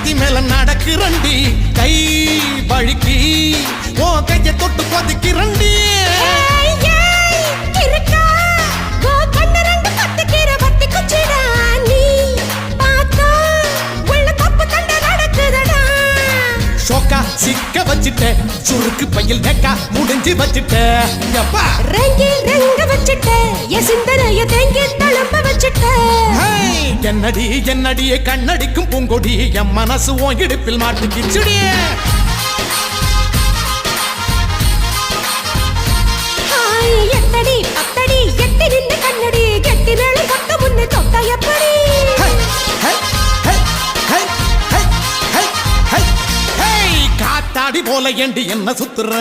நதி மேல நடக்குறண்டி கை வழுக்கி ஓ கைய தொட்டு கொதிக்கிறண்டி சிக்க வச்சிட்ட சுருக்கு பையில் டேக்கா முடிஞ்சு வச்சிட்ட ரங்கி ரங்க வச்சிட்ட சிந்தனைய தேங்கி தளம்ப வச்சிட்ட என்னடி என்னடியே கண்ணடிக்கும் பூங்கொடி என் மனசு உன் இடுப்பில் மாட்டுக்கிச்சுடி எட்டடி பத்தடி எட்டி நின்று கண்ணடி கெட்டி மேல பக்க முன்னு தொட்ட எப்படி காத்தாடி போல ஏண்டி என்ன சுத்துற